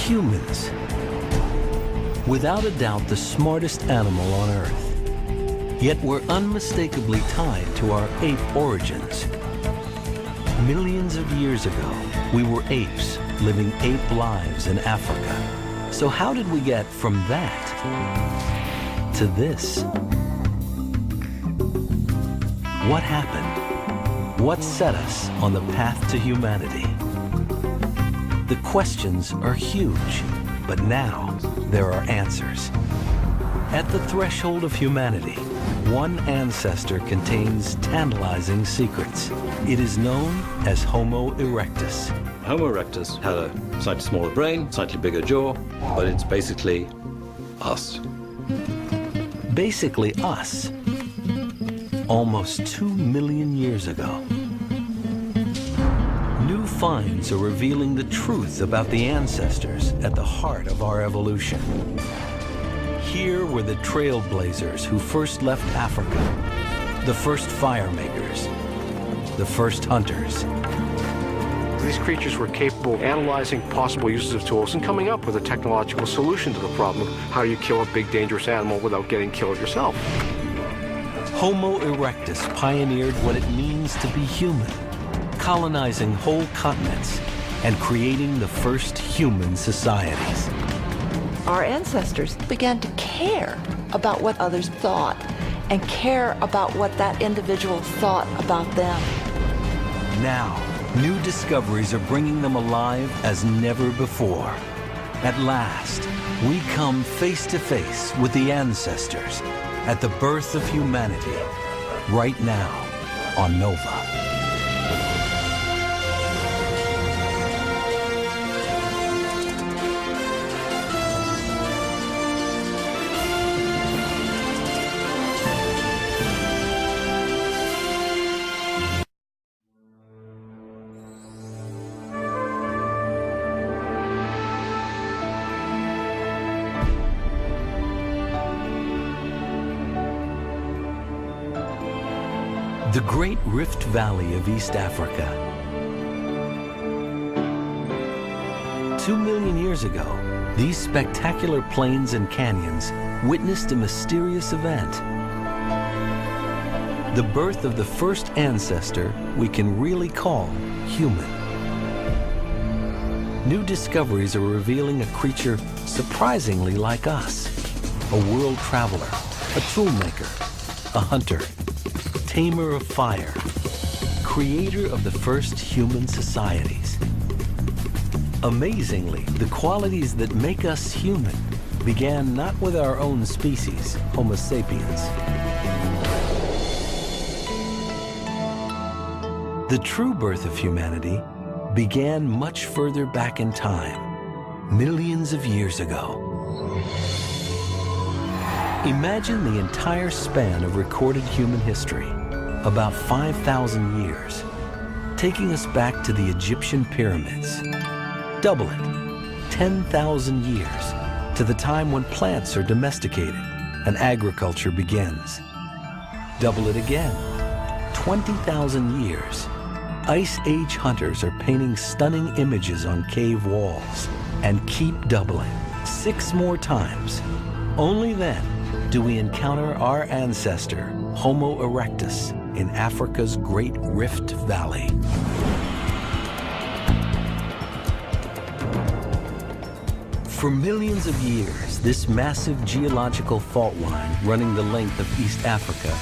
Humans. Without a doubt, the smartest animal on Earth. Yet we're unmistakably tied to our ape origins. Millions of years ago, we were apes living ape lives in Africa. So how did we get from that to this? What happened? What set us on the path to humanity? The questions are huge, but now there are answers. At the threshold of humanity, one ancestor contains tantalizing secrets. It is known as Homo erectus. Homo erectus had a slightly smaller brain, slightly bigger jaw, but it's basically us. Basically us. Almost 2 million years ago. New finds are revealing the truth about the ancestors at the heart of our evolution. Here were the trailblazers who first left Africa, the first fire makers, the first hunters. These creatures were capable of analyzing possible uses of tools and coming up with a technological solution to the problem of how you kill a big dangerous animal without getting killed yourself. Homo erectus pioneered what it means to be human, colonizing whole continents and creating the first human societies. Our ancestors began to care about what others thought and care about what that individual thought about them. Now, new discoveries are bringing them alive as never before. At last, we come face to face with the ancestors at the birth of humanity, right now on Nova. The Great Rift Valley of East Africa. 2 million years ago, these spectacular plains and canyons witnessed a mysterious event. The birth of the first ancestor we can really call human. New discoveries are revealing a creature surprisingly like us. A world traveler, a toolmaker, a hunter, tamer of fire, creator of the first human societies. Amazingly, the qualities that make us human began not with our own species, Homo sapiens. The true birth of humanity began much further back in time, millions of years ago. Imagine the entire span of recorded human history, about 5,000 years, taking us back to the Egyptian pyramids. Double it, 10,000 years, to the time when plants are domesticated and agriculture begins. Double it again, 20,000 years. Ice Age hunters are painting stunning images on cave walls, and keep doubling, 6 more times. Only then do we encounter our ancestor, Homo erectus, in Africa's Great Rift Valley. For millions of years, this massive geological fault line running the length of East Africa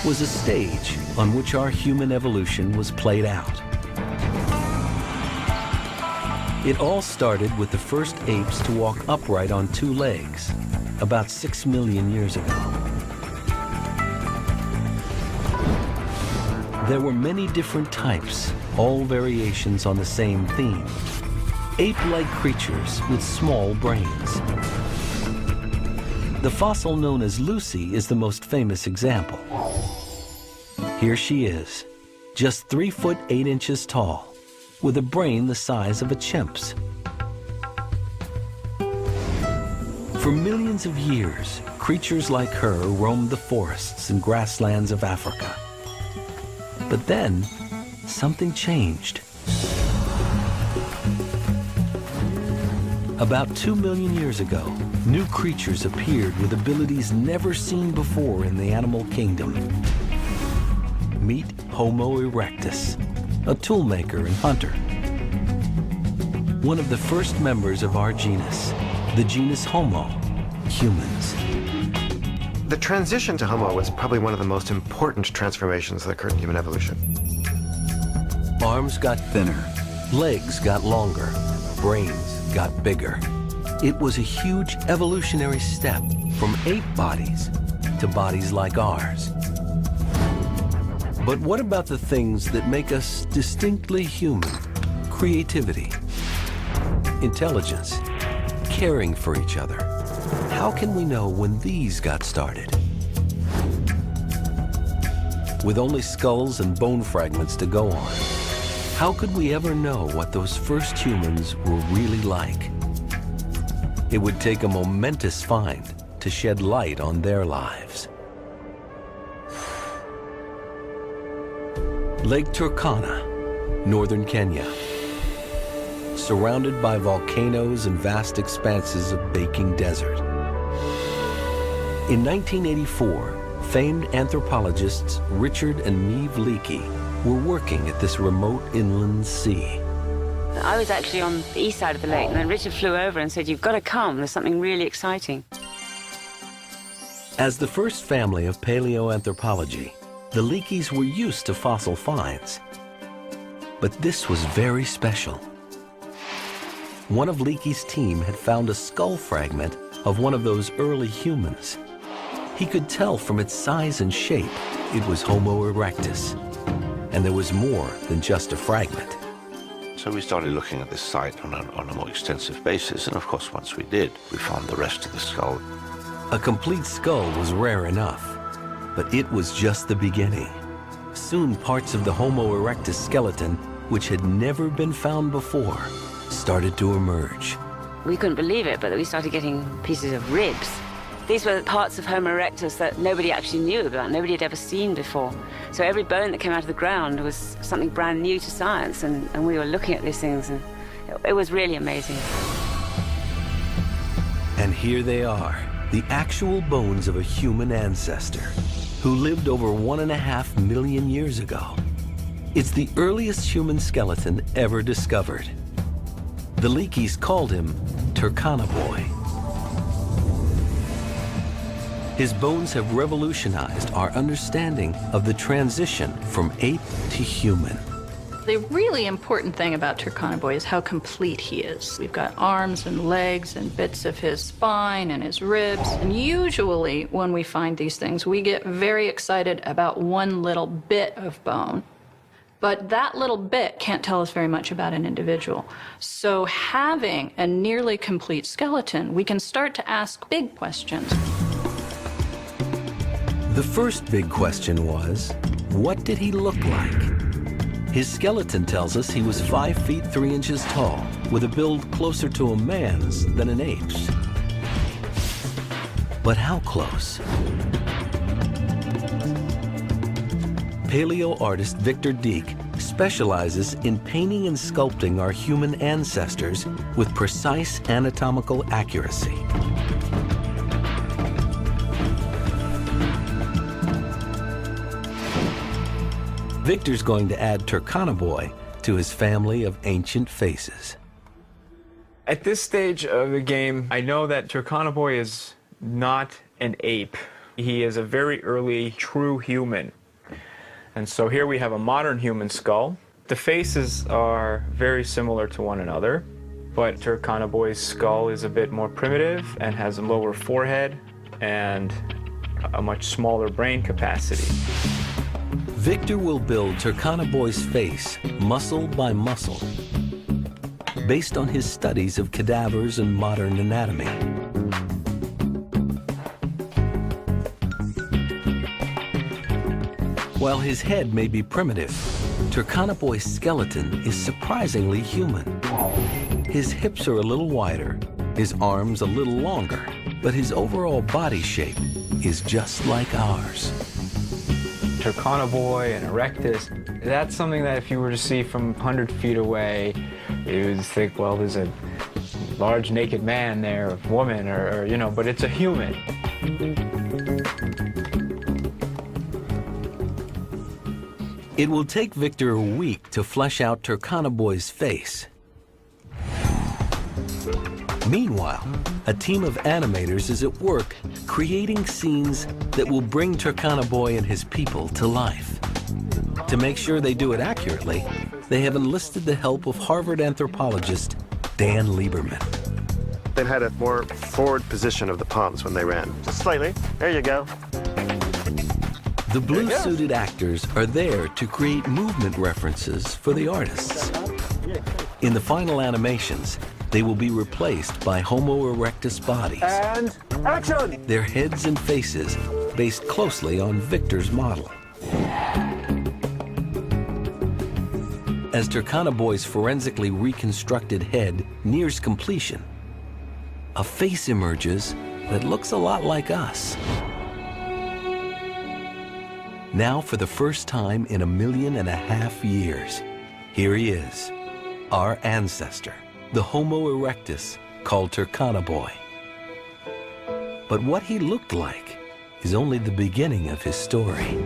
was a stage on which our human evolution was played out. It all started with the first apes to walk upright on 2 legs, about 6 million years ago. There were many different types, all variations on the same theme. Ape-like creatures with small brains. The fossil known as Lucy is the most famous example. Here she is, just 3 foot 8 inches tall, with a brain the size of a chimp's. For millions of years, creatures like her roamed the forests and grasslands of Africa. But then, something changed. About 2 million years ago, new creatures appeared with abilities never seen before in the animal kingdom. Meet Homo erectus, a toolmaker and hunter. One of the first members of our genus, the genus Homo, humans. The transition to Homo was probably one of the most important transformations that occurred in human evolution. Arms got thinner, legs got longer, brains got bigger. It was a huge evolutionary step from ape bodies to bodies like ours. But what about the things that make us distinctly human? Creativity, intelligence, caring for each other. How can we know when these got started? With only skulls and bone fragments to go on, how could we ever know what those first humans were really like? It would take a momentous find to shed light on their lives. Lake Turkana, northern Kenya. Surrounded by volcanoes and vast expanses of baking desert. In 1984, famed anthropologists Richard and Neve Leakey were working at this remote inland sea. I was actually on the east side of the lake, and then Richard flew over and said, "You've got to come, there's something really exciting." As the first family of paleoanthropology, the Leakeys were used to fossil finds. But this was very special. One of Leakey's team had found a skull fragment of one of those early humans. He could tell from its size and shape it was Homo erectus. And there was more than just a fragment. So we started looking at this site on a more extensive basis, and of course once we did, we found the rest of the skull. A complete skull was rare enough, but it was just the beginning. Soon parts of the Homo erectus skeleton, which had never been found before, started to emerge. We couldn't believe it, but we started getting pieces of ribs. These were parts of Homo erectus that nobody actually knew about, nobody had ever seen before. So every bone that came out of the ground was something brand new to science, and we were looking at these things, and it was really amazing. And here they are, the actual bones of a human ancestor who lived over 1.5 million years ago. It's the earliest human skeleton ever discovered. The Leakeys called him Turkana Boy. His bones have revolutionized our understanding of the transition from ape to human. The really important thing about Turkana Boy is how complete he is. We've got arms and legs and bits of his spine and his ribs. And usually when we find these things, we get very excited about one little bit of bone. But that little bit can't tell us very much about an individual. So having a nearly complete skeleton, we can start to ask big questions. The first big question was, what did he look like? His skeleton tells us he was 5 feet 3 inches tall, with a build closer to a man's than an ape's. But how close? Paleo artist Victor Dieck specializes in painting and sculpting our human ancestors with precise anatomical accuracy. Victor's going to add Turkana Boy to his family of ancient faces. At this stage of the game, I know that Turkana Boy is not an ape. He is a very early true human. And so here we have a modern human skull. The faces are very similar to one another, but Turkana Boy's skull is a bit more primitive and has a lower forehead and a much smaller brain capacity. Victor will build Turkana Boy's face muscle by muscle, based on his studies of cadavers and modern anatomy. While his head may be primitive, Turkana Boy's skeleton is surprisingly human. His hips are a little wider, his arms a little longer, but his overall body shape is just like ours. Turkana Boy and Erectus, that's something that if you were to see from 100 feet away, you would think, well, there's a large naked man there, or woman, or you know, but it's a human. It will take Victor a week to flesh out Turkana Boy's face. Meanwhile, a team of animators is at work creating scenes that will bring Turkana Boy and his people to life. To make sure they do it accurately, they have enlisted the help of Harvard anthropologist Dan Lieberman. They had a more forward position of the palms when they ran. Just slightly. There you go. The blue-suited actors are there to create movement references for the artists. In the final animations, they will be replaced by Homo erectus bodies. And action! Their heads and faces based closely on Victor's model. As Turkana Boy's forensically reconstructed head nears completion, a face emerges that looks a lot like us. Now, for the first time in 1.5 million years, here he is, our ancestor, the Homo erectus, called Turkana Boy. But what he looked like is only the beginning of his story.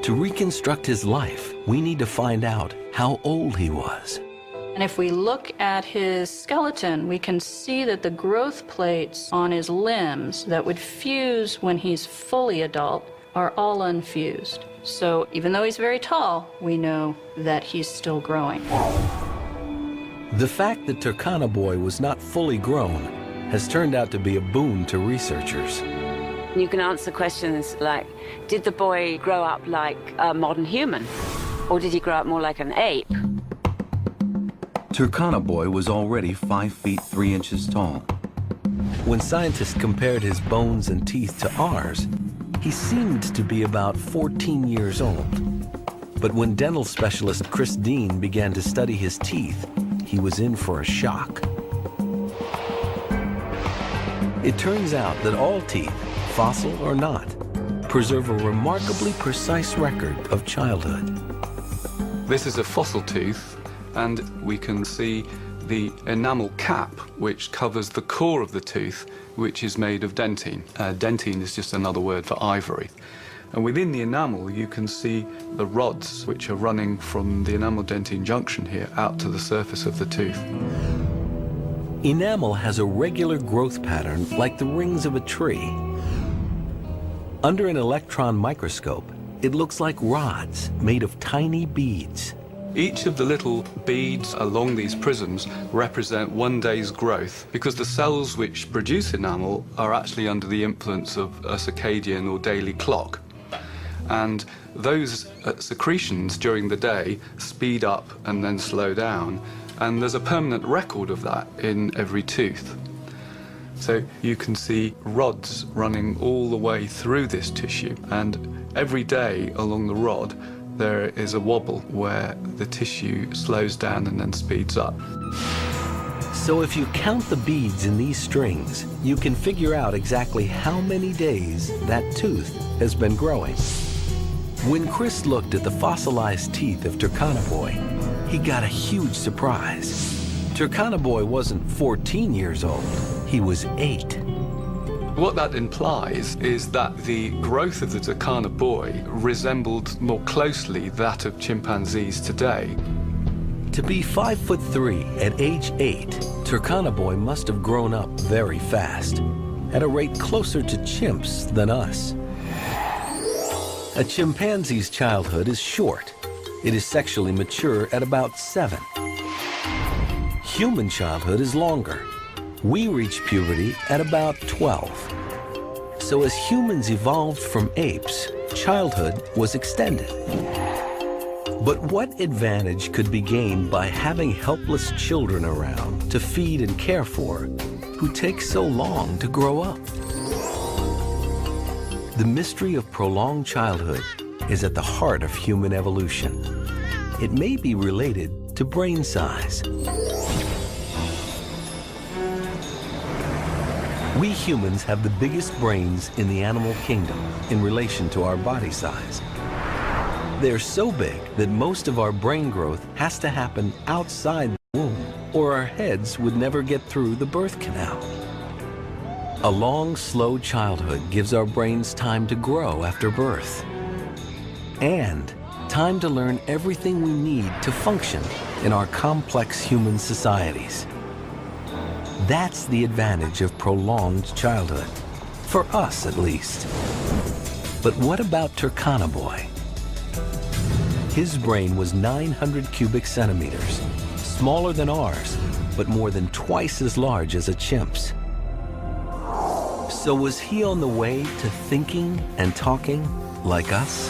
To reconstruct his life, we need to find out how old he was. And if we look at his skeleton, we can see that the growth plates on his limbs that would fuse when he's fully adult are all unfused. So even though he's very tall, we know that he's still growing. The fact that Turkana Boy was not fully grown has turned out to be a boon to researchers. You can answer questions like, did the boy grow up like a modern human? Or did he grow up more like an ape? Turkana Boy was already 5 feet 3 inches tall. When scientists compared his bones and teeth to ours, he seemed to be about 14 years old. But when dental specialist Chris Dean began to study his teeth, he was in for a shock. It turns out that all teeth, fossil or not, preserve a remarkably precise record of childhood. This is a fossil tooth, and we can see the enamel cap, which covers the core of the tooth, which is made of dentine. Dentine is just another word for ivory. And within the enamel, you can see the rods, which are running from the enamel-dentine junction here out to the surface of the tooth. Enamel has a regular growth pattern like the rings of a tree. Under an electron microscope, it looks like rods made of tiny beads. Each of the little beads along these prisms represent 1 day's growth, because the cells which produce enamel are actually under the influence of a circadian or daily clock. And those secretions during the day speed up and then slow down, and there's a permanent record of that in every tooth. So you can see rods running all the way through this tissue, and every day along the rod there is a wobble where the tissue slows down and then speeds up. So if you count the beads in these strings, you can figure out exactly how many days that tooth has been growing. When Chris looked at the fossilized teeth of Turkana Boy, he got a huge surprise. Turkana Boy wasn't 14 years old, he was 8. What that implies is that the growth of the Turkana Boy resembled more closely that of chimpanzees today. To be 5'3" at age 8, Turkana Boy must have grown up very fast, at a rate closer to chimps than us. A chimpanzee's childhood is short. It is sexually mature at about 7. Human childhood is longer. We reach puberty at about 12. So as humans evolved from apes, childhood was extended. But what advantage could be gained by having helpless children around to feed and care for who take so long to grow up? The mystery of prolonged childhood is at the heart of human evolution. It may be related to brain size. We humans have the biggest brains in the animal kingdom in relation to our body size. They're so big that most of our brain growth has to happen outside the womb. or our heads would never get through the birth canal. A long, slow childhood gives our brains time to grow after birth, and time to learn everything we need to function in our complex human societies. That's the advantage of prolonged childhood, for us at least. But what about Turkana Boy? His brain was 900 cubic centimeters, smaller than ours, but more than twice as large as a chimp's. So was he on the way to thinking and talking like us?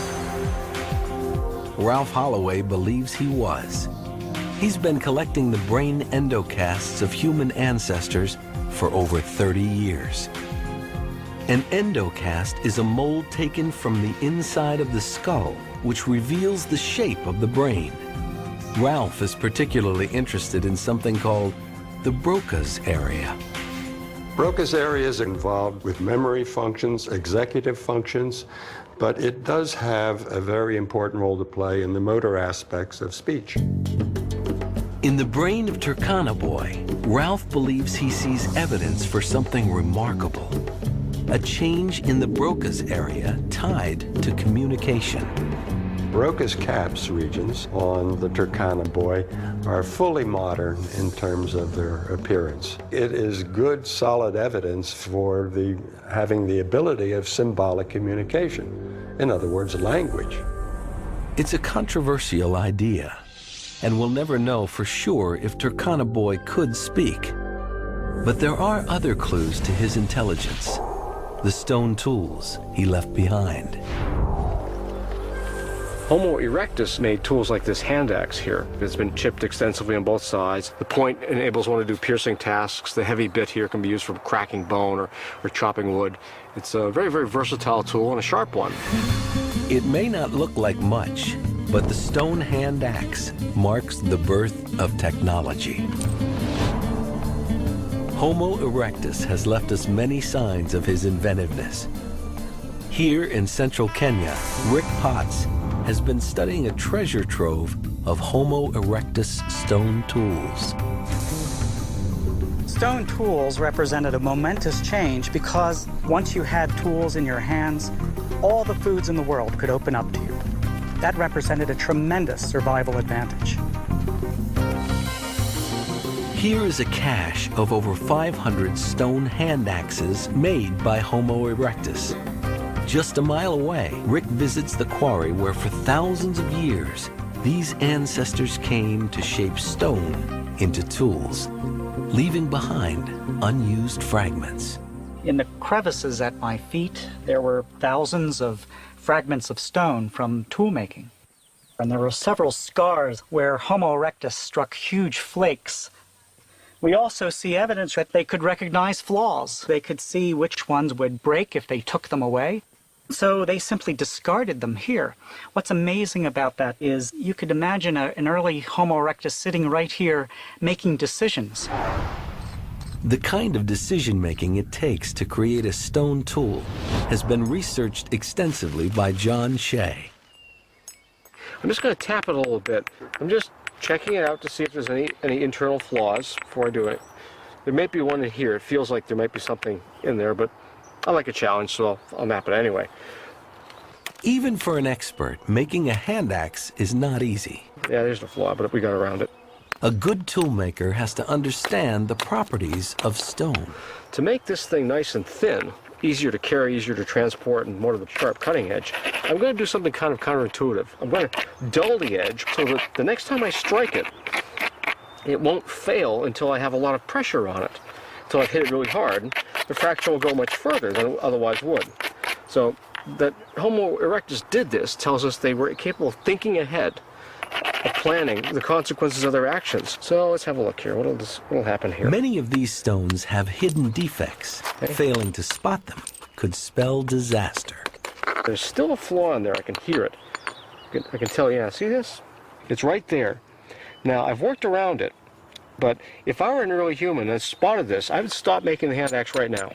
Ralph Holloway believes he was. He's been collecting the brain endocasts of human ancestors for over 30 years. An endocast is a mold taken from the inside of the skull, which reveals the shape of the brain. Ralph is particularly interested in something called the Broca's area. Broca's area is involved with memory functions, executive functions, but it does have a very important role to play in the motor aspects of speech. In the brain of Turkana Boy, Ralph believes he sees evidence for something remarkable. A change in the Broca's area tied to communication. Broca's caps regions on the Turkana Boy are fully modern in terms of their appearance. It is good, solid evidence for having the ability of symbolic communication. In other words, language. It's a controversial idea, and we'll never know for sure if Turkana Boy could speak. But there are other clues to his intelligence. The stone tools he left behind. Homo erectus made tools like this hand axe here. It's been chipped extensively on both sides. The point enables one to do piercing tasks. The heavy bit here can be used for cracking bone or chopping wood. It's a very, very versatile tool and a sharp one. It may not look like much, but the stone hand axe marks the birth of technology. Homo erectus has left us many signs of his inventiveness. Here in central Kenya, Rick Potts has been studying a treasure trove of Homo erectus stone tools. Stone tools represented a momentous change because once you had tools in your hands, all the foods in the world could open up to you. That represented a tremendous survival advantage. Here is a cache of over 500 stone hand axes made by Homo erectus. Just a mile away, Rick visits the quarry where for thousands of years, these ancestors came to shape stone into tools, leaving behind unused fragments. In the crevices at my feet, there were thousands of fragments of stone from tool making. And there were several scars where Homo erectus struck huge flakes. We also see evidence that they could recognize flaws. They could see which ones would break if they took them away. So they simply discarded them here. What's amazing about that is you could imagine an early Homo erectus sitting right here making decisions. The kind of decision-making it takes to create a stone tool has been researched extensively by John Shea. I'm just going to tap it a little bit. I'm just checking it out to see if there's any internal flaws before I do it. There may be one in here. It feels like there might be something in there, but I like a challenge, so I'll map it anyway. Even for an expert, making a hand axe is not easy. Yeah, there's the flaw, but we got around it. A good toolmaker has to understand the properties of stone. To make this thing nice and thin, easier to carry, easier to transport, and more to the sharp cutting edge, I'm going to do something kind of counterintuitive. I'm going to dull the edge so that the next time I strike it, it won't fail until I have a lot of pressure on it. Until I've hit it really hard, the fracture will go much further than it otherwise would. So that Homo erectus did this tells us they were capable of thinking ahead, of planning the consequences of their actions. So let's have a look here. What'll happen here? Many of these stones have hidden defects. Okay. Failing to spot them could spell disaster. There's still a flaw in there. I can hear it. I can tell, yeah, see this? It's right there. Now, I've worked around it, but if I were an early human and spotted this, I would stop making the hand axe right now.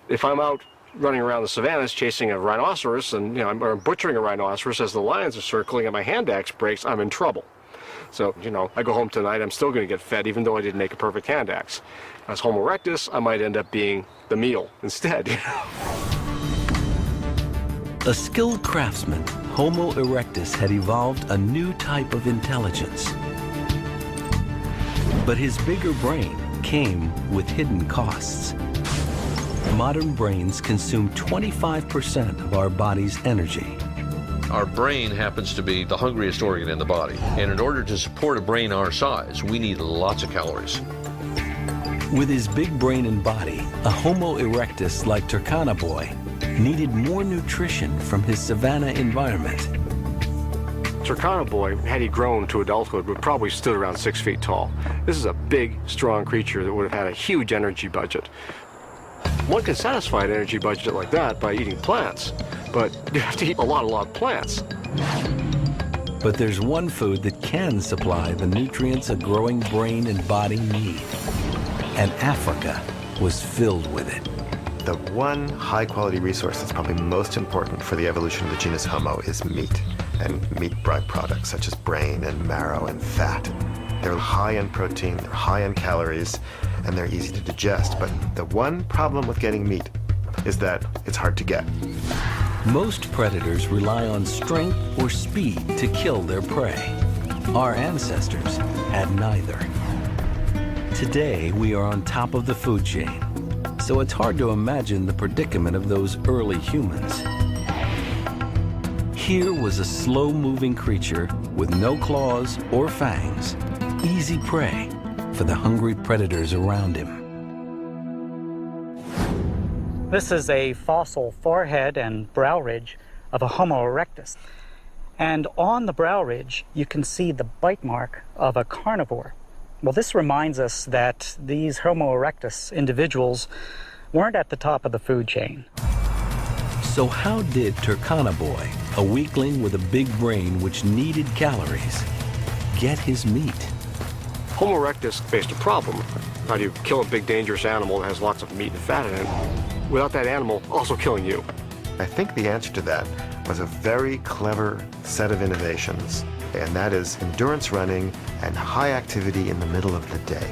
If I'm out running around the savannas chasing a rhinoceros and I'm butchering a rhinoceros as the lions are circling and my hand axe breaks, I'm in trouble. So, you know, I go home tonight, I'm still going to get fed, even though I didn't make a perfect hand axe. As Homo erectus, I might end up being the meal instead. A skilled craftsman, Homo erectus had evolved a new type of intelligence. But his bigger brain came with hidden costs. Modern brains consume 25% of our body's energy. Our brain happens to be the hungriest organ in the body. And in order to support a brain our size, we need lots of calories. With his big brain and body, a Homo erectus like Turkana Boy needed more nutrition from his savanna environment. Turkana Boy, had he grown to adulthood, would probably stood around 6 feet tall. This is a big, strong creature that would have had a huge energy budget. One can satisfy an energy budget like that by eating plants, but you have to eat a lot of plants. But there's one food that can supply the nutrients a growing brain and body need. And Africa was filled with it. The one high-quality resource that's probably most important for the evolution of the genus Homo is meat, and meat byproducts such as brain and marrow and fat. They're high in protein, they're high in calories, and they're easy to digest. But the one problem with getting meat is that it's hard to get. Most predators rely on strength or speed to kill their prey. Our ancestors had neither. Today, we are on top of the food chain, so it's hard to imagine the predicament of those early humans. Here was a slow-moving creature with no claws or fangs, easy prey for the hungry predators around him. This is a fossil forehead and brow ridge of a Homo erectus. And on the brow ridge, you can see the bite mark of a carnivore. Well, this reminds us that these Homo erectus individuals weren't at the top of the food chain. So how did Turkana Boy, a weakling with a big brain which needed calories, get his meat? Homo erectus faced a problem. How do you kill a big dangerous animal that has lots of meat and fat in it without that animal also killing you? I think the answer to that was a very clever set of innovations, and that is endurance running and high activity in the middle of the day.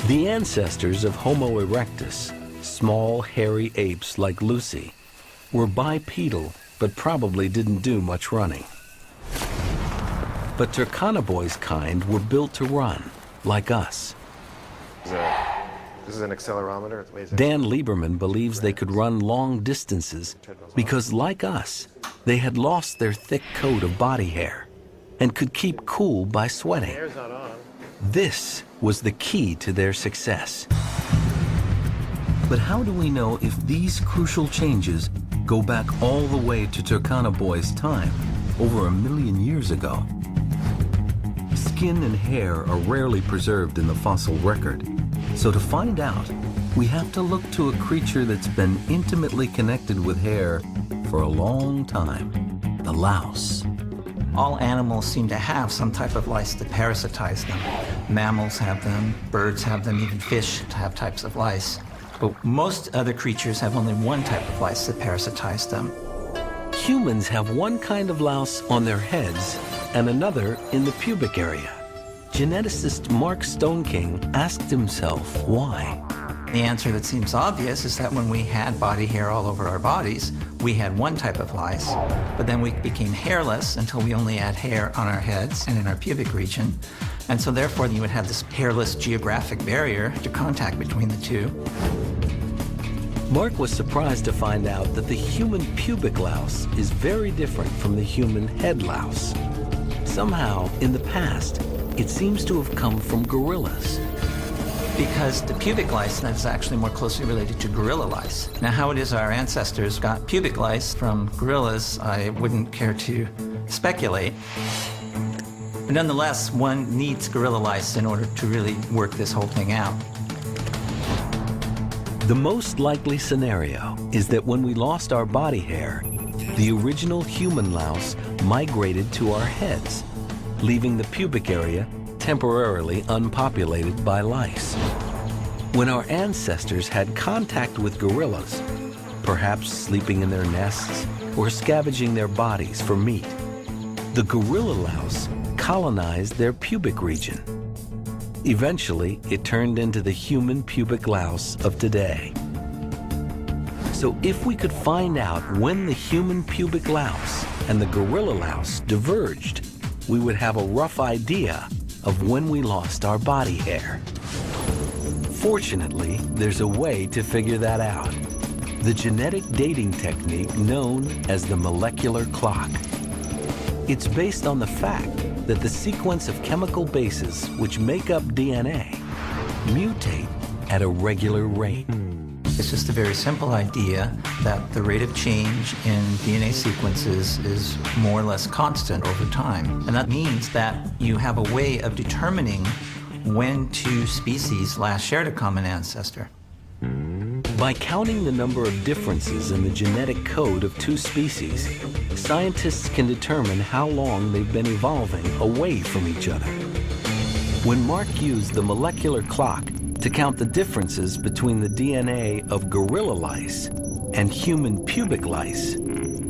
The ancestors of Homo erectus, small hairy apes like Lucy, were bipedal but probably didn't do much running. But Turkana Boy's kind were built to run, like us. This is an accelerometer. It weighs Dan Lieberman believes they could run long distances because, like us, they had lost their thick coat of body hair and could keep cool by sweating. This was the key to their success. But how do we know if these crucial changes go back all the way to Turkana Boy's time, over 1 million years ago? Skin and hair are rarely preserved in the fossil record. So to find out, we have to look to a creature that's been intimately connected with hair for a long time, the louse. All animals seem to have some type of lice that parasitize them. Mammals have them, birds have them, even fish have types of lice. But most other creatures have only one type of lice that parasitize them. Humans have one kind of louse on their heads and another in the pubic area. Geneticist Mark Stoneking asked himself why. The answer that seems obvious is that when we had body hair all over our bodies, we had one type of lice, but then we became hairless until we only had hair on our heads and in our pubic region. And so therefore you would have this hairless geographic barrier to contact between the two. Mark was surprised to find out that the human pubic louse is very different from the human head louse. Somehow, in the past, it seems to have come from gorillas. Because the pubic lice is actually more closely related to gorilla lice. Now, how it is our ancestors got pubic lice from gorillas, I wouldn't care to speculate. But nonetheless, one needs gorilla lice in order to really work this whole thing out. The most likely scenario is that when we lost our body hair, the original human louse migrated to our heads, leaving the pubic area temporarily unpopulated by lice. When our ancestors had contact with gorillas, perhaps sleeping in their nests or scavenging their bodies for meat, The gorilla louse colonized their pubic region. Eventually, it turned into the human pubic louse of today. So if we could find out when the human pubic louse and the gorilla louse diverged, we would have a rough idea of when we lost our body hair. Fortunately, there's a way to figure that out. The genetic dating technique known as the molecular clock. It's based on the fact that the sequence of chemical bases which make up DNA mutate at a regular rate. It's just a very simple idea that the rate of change in DNA sequences is more or less constant over time. And that means that you have a way of determining when two species last shared a common ancestor. By counting the number of differences in the genetic code of two species, scientists can determine how long they've been evolving away from each other. When Mark used the molecular clock to count the differences between the DNA of gorilla lice and human pubic lice,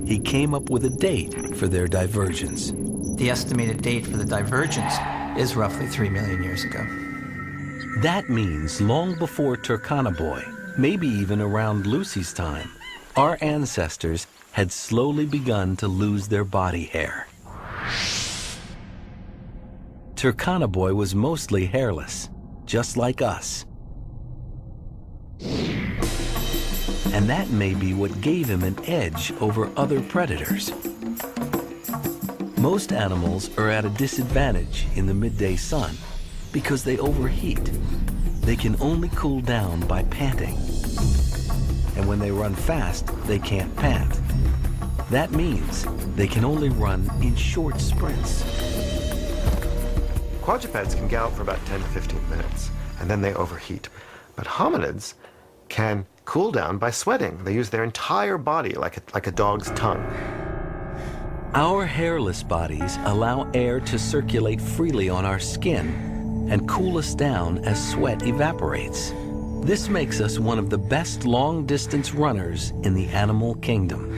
he came up with a date for their divergence. The estimated date for the divergence is roughly 3 million years ago. That means long before Turkana-Boy, maybe even around Lucy's time, our ancestors had slowly begun to lose their body hair. Turkana-Boy was mostly hairless, just like us. And that may be what gave him an edge over other predators. Most animals are at a disadvantage in the midday sun because they overheat. They can only cool down by panting. And when they run fast, they can't pant. That means they can only run in short sprints. Quadrupeds can gallop for about 10 to 15 minutes, and then they overheat. But hominids can cool down by sweating. They use their entire body like a dog's tongue. Our hairless bodies allow air to circulate freely on our skin and cool us down as sweat evaporates. This makes us one of the best long-distance runners in the animal kingdom.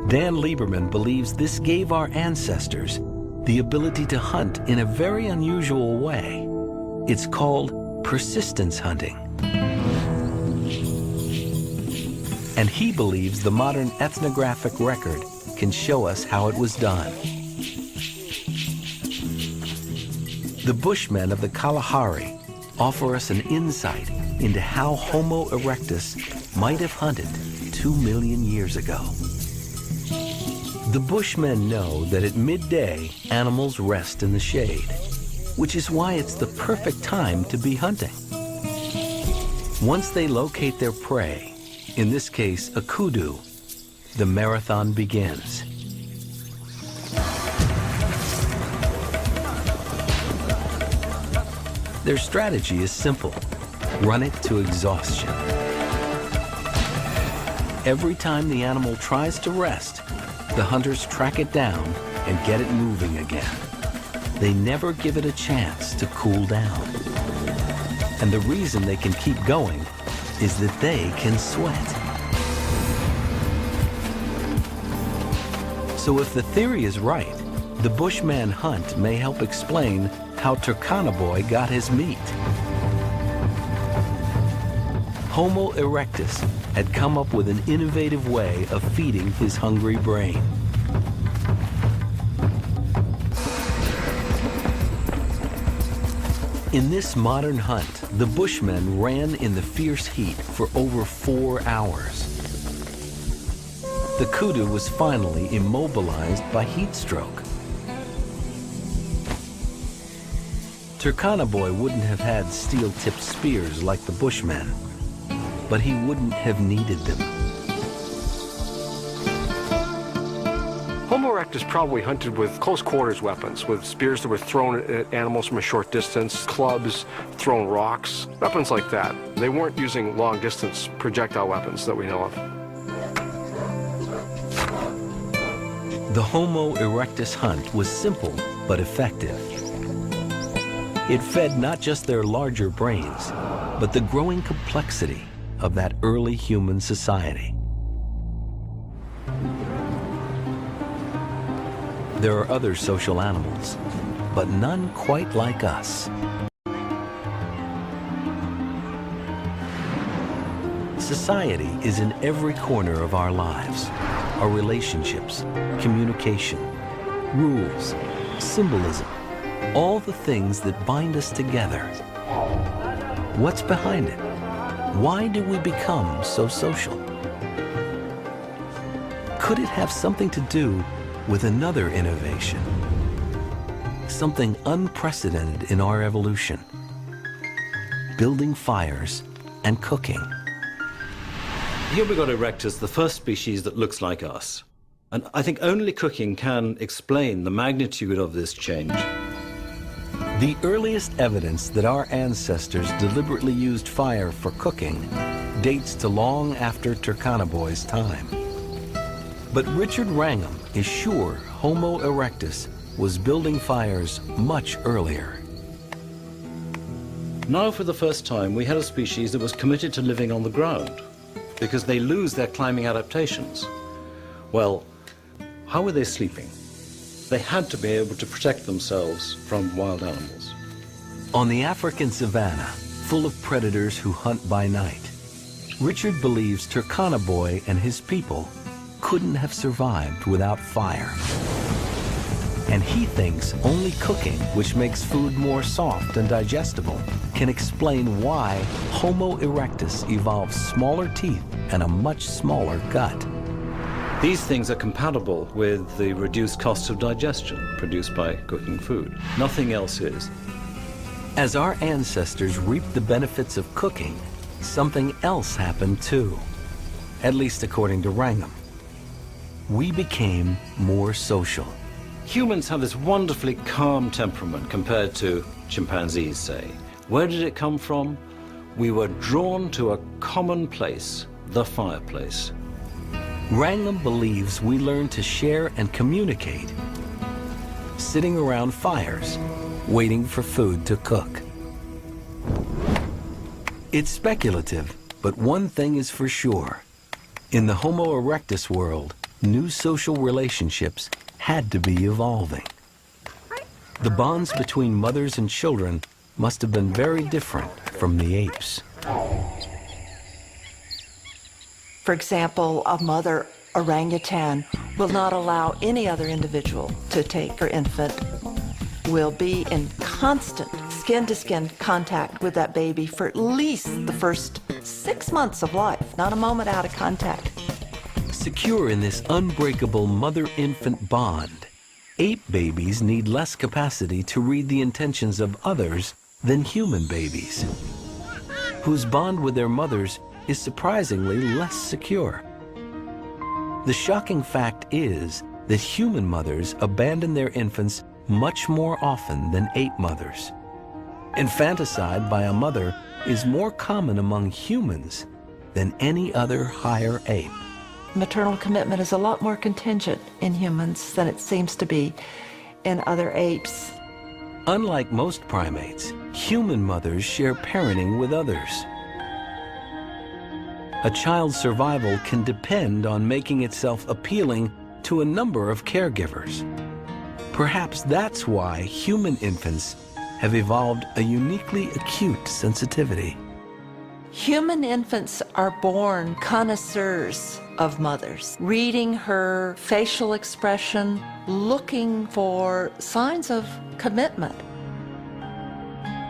Dan Lieberman believes this gave our ancestors the ability to hunt in a very unusual way. It's called persistence hunting. And he believes the modern ethnographic record can show us how it was done. The Bushmen of the Kalahari offer us an insight into how Homo erectus might have hunted 2 million years ago. The Bushmen know that at midday, animals rest in the shade, which is why it's the perfect time to be hunting. Once they locate their prey, in this case a kudu, the marathon begins. Their strategy is simple: run it to exhaustion. Every time the animal tries to rest, the hunters track it down and get it moving again. They never give it a chance to cool down. And the reason they can keep going is that they can sweat. So if the theory is right, the Bushman hunt may help explain how Turkana-Boy got his meat. Homo erectus had come up with an innovative way of feeding his hungry brain. In this modern hunt, the Bushmen ran in the fierce heat for over 4 hours. The kudu was finally immobilized by heat stroke. Turkana-Boy wouldn't have had steel-tipped spears like the Bushmen, but he wouldn't have needed them. Homo erectus probably hunted with close quarters weapons, with spears that were thrown at animals from a short distance, clubs, thrown rocks, weapons like that. They weren't using long-distance projectile weapons that we know of. The Homo erectus hunt was simple but effective. It fed not just their larger brains, but the growing complexity of that early human society. There are other social animals, but none quite like us. Society is in every corner of our lives. Our relationships, communication, rules, symbolism, all the things that bind us together. What's behind it? Why do we become so social? Could it have something to do with another innovation? Something unprecedented in our evolution. Building fires and cooking. Here we've got erectus, the first species that looks like us. And I think only cooking can explain the magnitude of this change. The earliest evidence that our ancestors deliberately used fire for cooking dates to long after Turkanaboy's time. But Richard Wrangham is sure Homo erectus was building fires much earlier. Now, for the first time, we had a species that was committed to living on the ground because they lose their climbing adaptations. Well, how were they sleeping? They had to be able to protect themselves from wild animals. On the African savanna, full of predators who hunt by night, Richard believes Turkanaboy and his people couldn't have survived without fire. And he thinks only cooking, which makes food more soft and digestible, can explain why Homo erectus evolved smaller teeth and a much smaller gut. These things are compatible with the reduced cost of digestion produced by cooking food. Nothing else is. As our ancestors reaped the benefits of cooking, something else happened too, at least according to Wrangham. We became more social. Humans have this wonderfully calm temperament compared to chimpanzees, say. Where did it come from? We were drawn to a common place, the fireplace. Wrangham believes we learn to share and communicate, sitting around fires, waiting for food to cook. It's speculative, but one thing is for sure. In the Homo erectus world, new social relationships had to be evolving. The bonds between mothers and children must have been very different from the apes. For example, a mother orangutan will not allow any other individual to take her infant, will be in constant skin-to-skin contact with that baby for at least the first 6 months of life, not a moment out of contact. Secure in this unbreakable mother-infant bond, ape babies need less capacity to read the intentions of others than human babies, whose bond with their mothers is surprisingly less secure. The shocking fact is that human mothers abandon their infants much more often than ape mothers. Infanticide by a mother is more common among humans than any other higher ape. Maternal commitment is a lot more contingent in humans than it seems to be in other apes. Unlike most primates, human mothers share parenting with others. A child's survival can depend on making itself appealing to a number of caregivers. Perhaps that's why human infants have evolved a uniquely acute sensitivity. Human infants are born connoisseurs of mothers, reading her facial expression, looking for signs of commitment.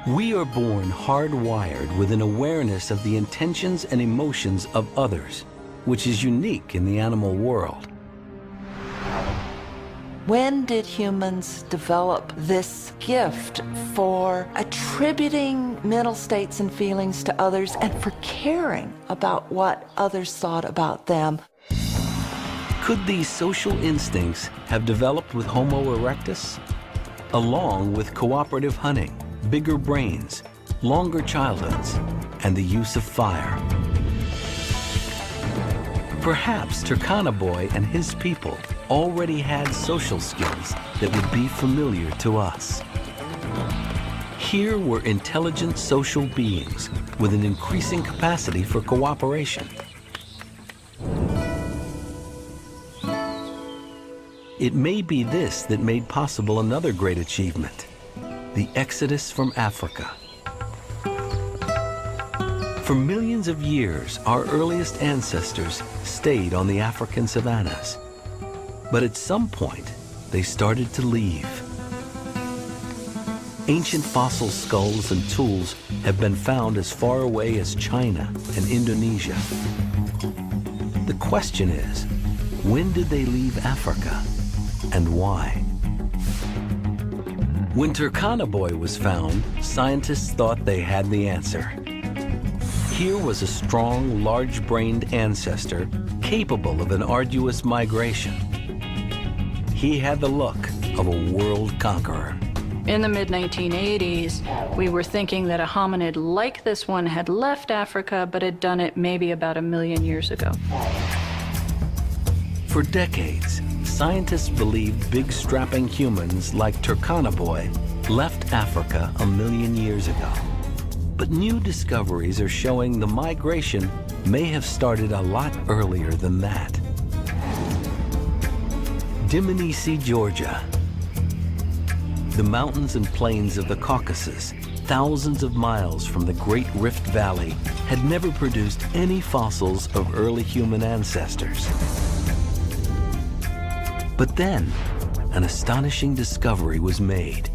We are born hardwired with an awareness of the intentions and emotions of others, which is unique in the animal world. When did humans develop this gift for attributing mental states and feelings to others and for caring about what others thought about them? Could these social instincts have developed with Homo erectus? Along with cooperative hunting, bigger brains, longer childhoods, and the use of fire. Perhaps Turkanaboy and his people already had social skills that would be familiar to us. Here were intelligent social beings with an increasing capacity for cooperation. It may be this that made possible another great achievement, the exodus from Africa. For millions of years, our earliest ancestors stayed on the African savannas. But at some point, they started to leave. Ancient fossil skulls and tools have been found as far away as China and Indonesia. The question is, when did they leave Africa and why? When Turkana Boy was found, scientists thought they had the answer. Here was a strong, large-brained ancestor capable of an arduous migration. He had the look of a world conqueror. In the mid-1980s, we were thinking that a hominid like this one had left Africa, but had done it maybe about 1 million years ago. For decades, scientists believed big strapping humans like Turkana Boy left Africa 1 million years ago. But new discoveries are showing the migration may have started a lot earlier than that. Dmanisi, Georgia. The mountains and plains of the Caucasus, thousands of miles from the Great Rift Valley, had never produced any fossils of early human ancestors. But then, an astonishing discovery was made.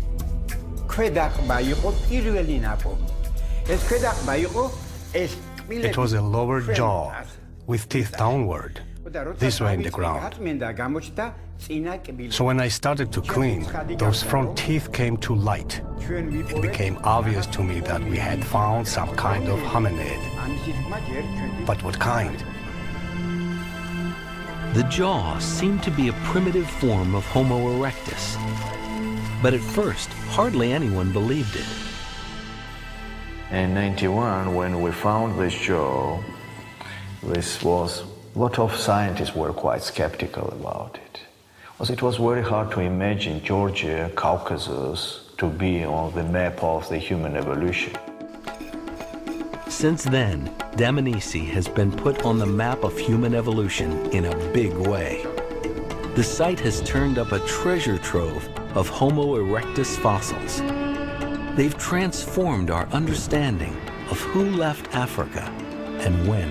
It was a lower jaw with teeth downward, this way in the ground. So when I started to clean, those front teeth came to light. It became obvious to me that we had found some kind of hominid. But what kind? The jaw seemed to be a primitive form of Homo erectus. But at first, hardly anyone believed it. In '91, when we found this jaw, a lot of scientists were quite skeptical about it. Because it was very hard to imagine Georgia, Caucasus, to be on the map of the human evolution. Since then, Dmanisi has been put on the map of human evolution in a big way. The site has turned up a treasure trove of Homo erectus fossils. They've transformed our understanding of who left Africa and when.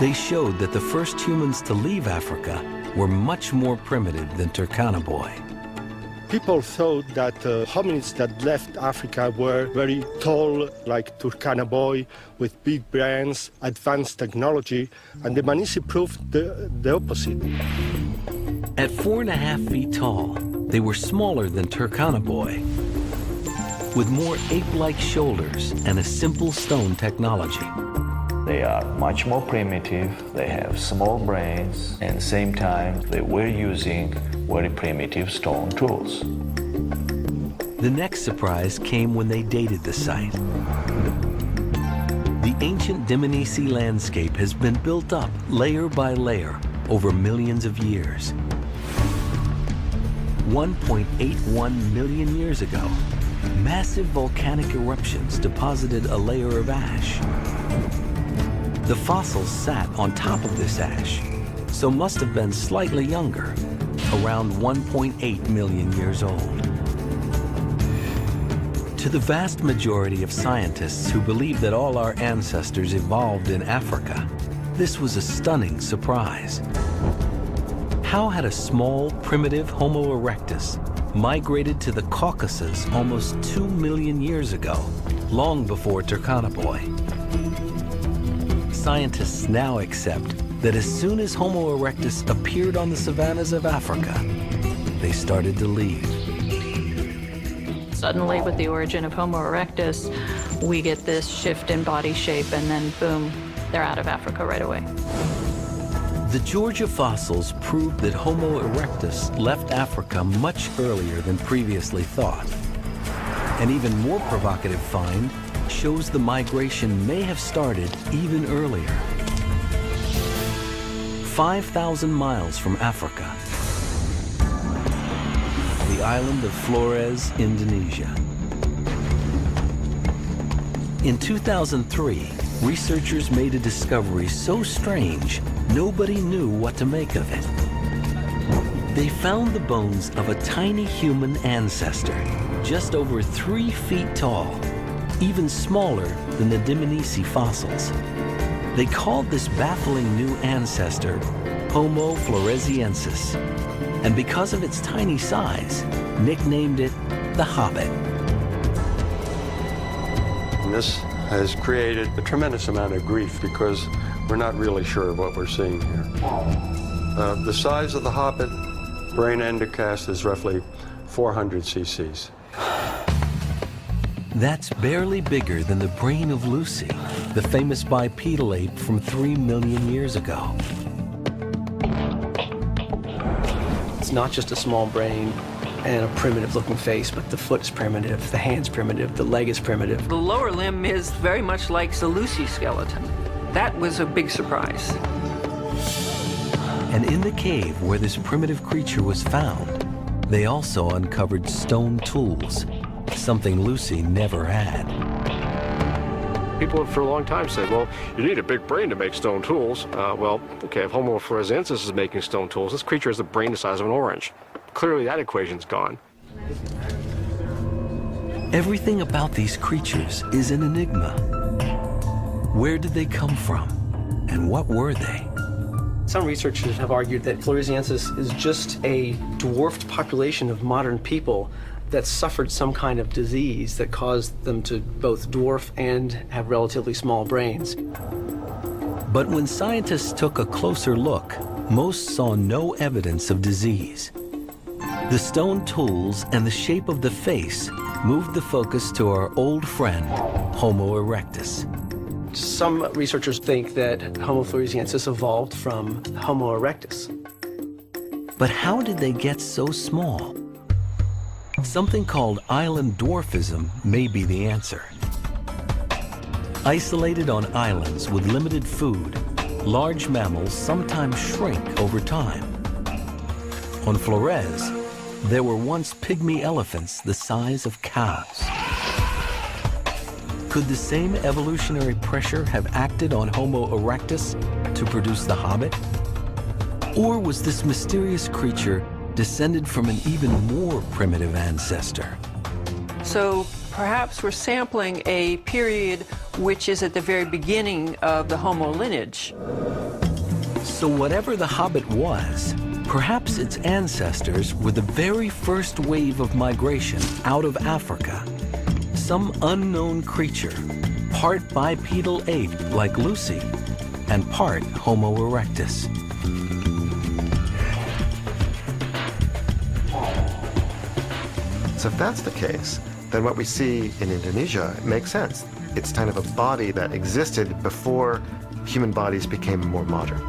They showed that the first humans to leave Africa were much more primitive than Turkana Boy. People thought that hominids that left Africa were very tall, like Turkana Boy, with big brains, advanced technology, and Dmanisi proved the opposite. At 4.5 feet tall, they were smaller than Turkana Boy, with more ape-like shoulders and a simple stone technology. They are much more primitive, they have small brains, and at the same time they were using very primitive stone tools. The next surprise came when they dated the site. The ancient Dmanisi landscape has been built up layer by layer over millions of years. 1.81 million years ago, massive volcanic eruptions deposited a layer of ash. The fossils sat on top of this ash, so must have been slightly younger, around 1.8 million years old. To the vast majority of scientists who believe that all our ancestors evolved in Africa, this was a stunning surprise. How had a small, primitive Homo erectus migrated to the Caucasus almost 2 million years ago, long before Turkana Boy? Scientists now accept that as soon as Homo erectus appeared on the savannas of Africa, they started to leave. Suddenly, with the origin of Homo erectus, we get this shift in body shape, and then boom, they're out of Africa right away. The Georgia fossils prove that Homo erectus left Africa much earlier than previously thought. An even more provocative find shows the migration may have started even earlier. 5,000 miles from Africa, the island of Flores, Indonesia. In 2003, researchers made a discovery so strange, nobody knew what to make of it. They found the bones of a tiny human ancestor, just over 3 feet tall, even smaller than the Dmanisi fossils. They called this baffling new ancestor Homo floresiensis, and because of its tiny size, nicknamed it the Hobbit. And this has created a tremendous amount of grief because we're not really sure what we're seeing here. The size of the Hobbit brain endocast is roughly 400 cc's. That's barely bigger than the brain of Lucy, the famous bipedal ape from 3 million years ago. It's not just a small brain and a primitive-looking face, but the foot is primitive, the hand's primitive, the leg is primitive. The lower limb is very much like the Lucy skeleton. That was a big surprise. And in the cave where this primitive creature was found, they also uncovered stone tools, something Lucy never had. People have for a long time said, well, you need a big brain to make stone tools. Well, okay, if Homo floresiensis is making stone tools, this creature has the brain the size of an orange. Clearly that equation's gone. Everything about these creatures is an enigma. Where did they come from, and what were they? Some researchers have argued that floresiensis is just a dwarfed population of modern people that suffered some kind of disease that caused them to both dwarf and have relatively small brains. But when scientists took a closer look, most saw no evidence of disease. The stone tools and the shape of the face moved the focus to our old friend, Homo erectus. Some researchers think that Homo floresiensis evolved from Homo erectus. But how did they get so small? Something called island dwarfism may be the answer. Isolated on islands with limited food, large mammals sometimes shrink over time. On Flores, there were once pygmy elephants the size of cows. Could the same evolutionary pressure have acted on Homo erectus to produce the Hobbit? Or was this mysterious creature descended from an even more primitive ancestor? So perhaps we're sampling a period which is at the very beginning of the Homo lineage. So whatever the Hobbit was, perhaps its ancestors were the very first wave of migration out of Africa. Some unknown creature, part bipedal ape like Lucy, and part Homo erectus. So if that's the case, then what we see in Indonesia makes sense. It's kind of a body that existed before human bodies became more modern.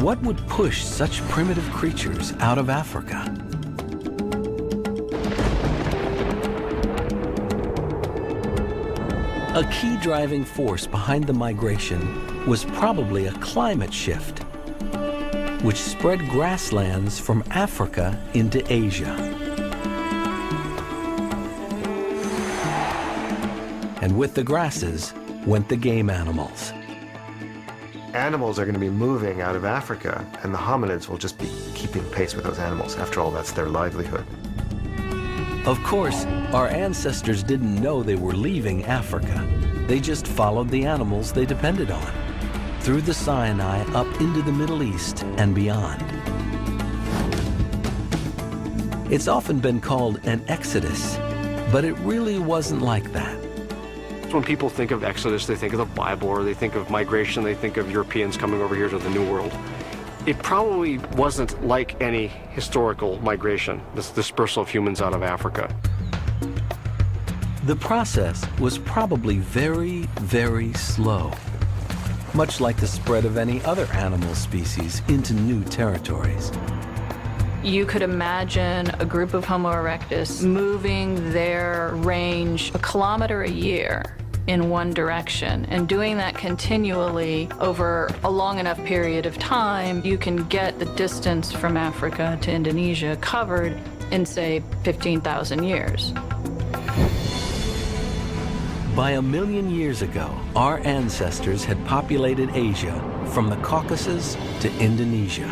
What would push such primitive creatures out of Africa? A key driving force behind the migration was probably a climate shift, which spread grasslands from Africa into Asia. And with the grasses went the game animals. Animals are going to be moving out of Africa, and the hominids will just be keeping pace with those animals. After all, that's their livelihood. Of course, our ancestors didn't know they were leaving Africa. They just followed the animals they depended on, through the Sinai up into the Middle East and beyond. It's often been called an exodus, but it really wasn't like that. When people think of Exodus, they think of the Bible, or they think of migration, they think of Europeans coming over here to the New World. It probably wasn't like any historical migration, this dispersal of humans out of Africa. The process was probably very, very slow, much like the spread of any other animal species into new territories. You could imagine a group of Homo erectus moving their range 1 kilometer a year in one direction, and doing that continually over a long enough period of time, you can get the distance from Africa to Indonesia covered in, say, 15,000 years. By 1 million years ago, our ancestors had populated Asia from the Caucasus to Indonesia.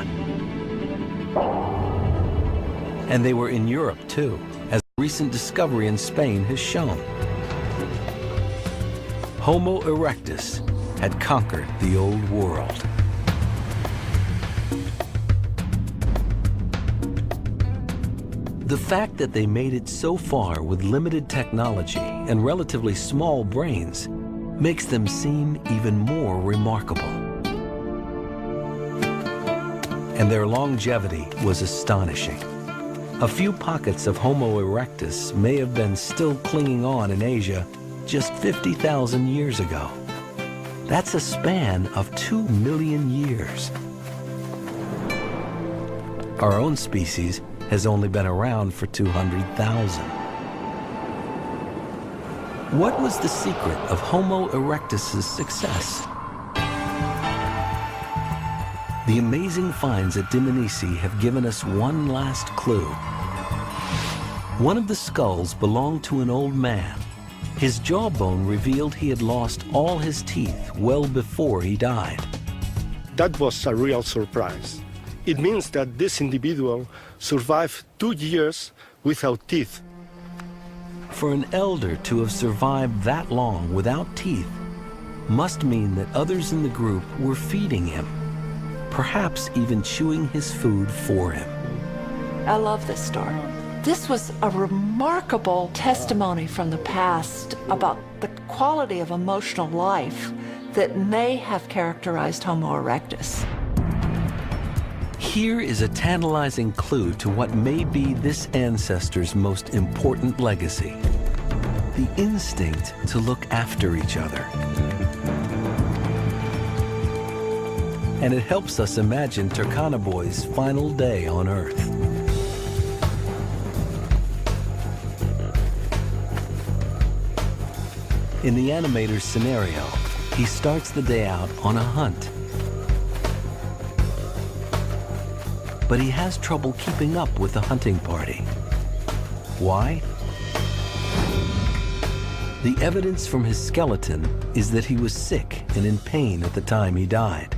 And they were in Europe too, as a recent discovery in Spain has shown. Homo erectus had conquered the old world. The fact that they made it so far with limited technology and relatively small brains makes them seem even more remarkable. And their longevity was astonishing. A few pockets of Homo erectus may have been still clinging on in Asia just 50,000 years ago. That's a span of 2 million years. Our own species has only been around for 200,000. What was the secret of Homo erectus's success? The amazing finds at Dmanisi have given us one last clue. One of the skulls belonged to an old man. His jawbone revealed he had lost all his teeth well before he died. That was a real surprise. It means that this individual survived 2 years without teeth. For an elder to have survived that long without teeth must mean that others in the group were feeding him, perhaps even chewing his food for him. I love this story. This was a remarkable testimony from the past about the quality of emotional life that may have characterized Homo erectus. Here is a tantalizing clue to what may be this ancestor's most important legacy: the instinct to look after each other. And it helps us imagine Turkana Boy's final day on Earth. In the animator's scenario, he starts the day out on a hunt. But he has trouble keeping up with the hunting party. Why? The evidence from his skeleton is that he was sick and in pain at the time he died.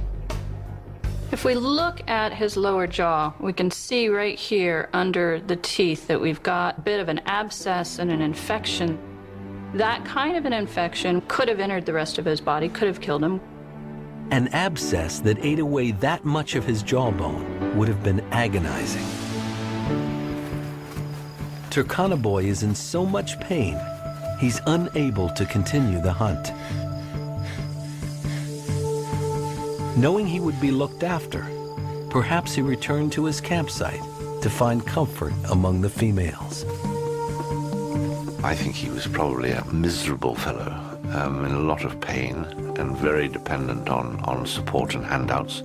If we look at his lower jaw, we can see right here under the teeth that we've got a bit of an abscess and an infection. That kind of an infection could have entered the rest of his body, could have killed him. An abscess that ate away that much of his jawbone would have been agonizing. Turkana Boy is in so much pain, he's unable to continue the hunt. Knowing he would be looked after, perhaps he returned to his campsite to find comfort among the females. I think he was probably a miserable fellow, in a lot of pain and very dependent on support and handouts.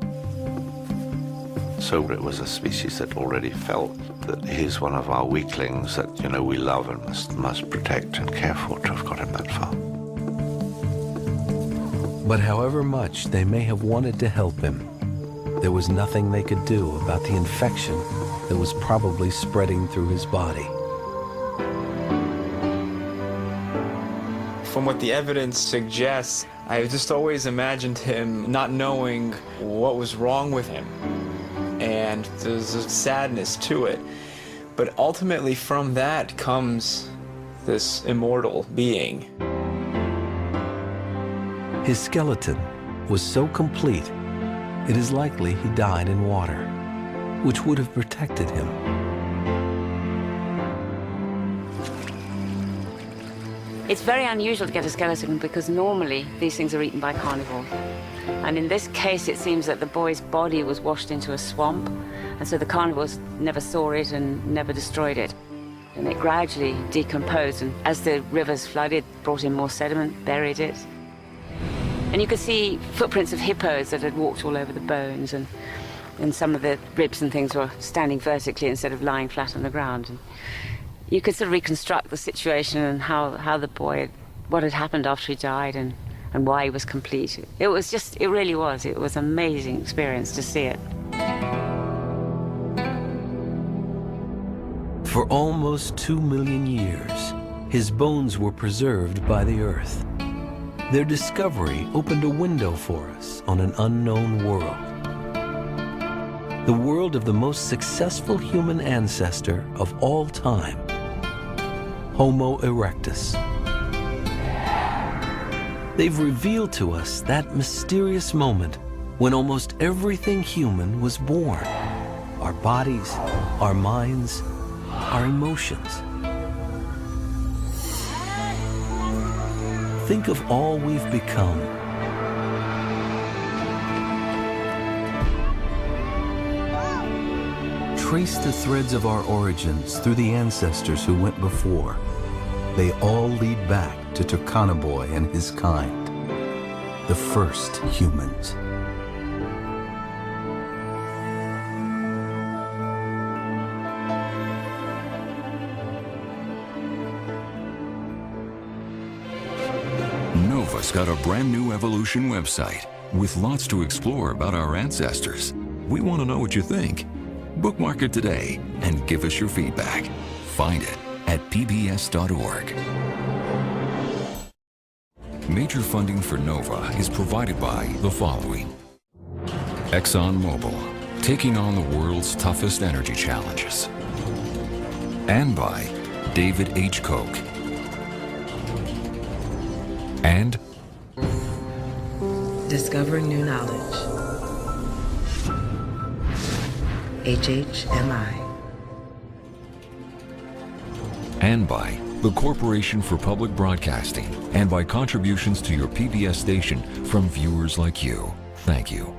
So it was a species that already felt that he's one of our weaklings that, you know, we love and must protect and care for to have got him that far. But however much they may have wanted to help him, there was nothing they could do about the infection that was probably spreading through his body. From what the evidence suggests, I just always imagined him not knowing what was wrong with him. And there's a sadness to it. But ultimately from that comes this immortal being. His skeleton was so complete, it is likely he died in water, which would have protected him. It's very unusual to get a skeleton because normally these things are eaten by carnivores. And in this case, it seems that the boy's body was washed into a swamp, and so the carnivores never saw it and never destroyed it. And it gradually decomposed, and as the rivers flooded, brought in more sediment, buried it. And you could see footprints of hippos that had walked all over the bones, and some of the ribs and things were standing vertically instead of lying flat on the ground. And you could sort of reconstruct the situation and how the boy, what had happened after he died and why he was complete. It was just, it really was. It was an amazing experience to see it. For almost 2 million years, his bones were preserved by the earth. Their discovery opened a window for us on an unknown world. The world of the most successful human ancestor of all time, Homo erectus. They've revealed to us that mysterious moment when almost everything human was born. Our bodies, our minds, our emotions. Think of all we've become. Trace the threads of our origins through the ancestors who went before. They all lead back to Turkana Boy and his kind, the first humans. Nova's got a brand new evolution website with lots to explore about our ancestors. We want to know what you think. Bookmark it today and give us your feedback. Find it at pbs.org. Major funding for Nova is provided by the following: ExxonMobil, taking on the world's toughest energy challenges. And by David H. Koch. And discovering new knowledge. HHMI. And by the Corporation for Public Broadcasting, and by contributions to your PBS station from viewers like you. Thank you.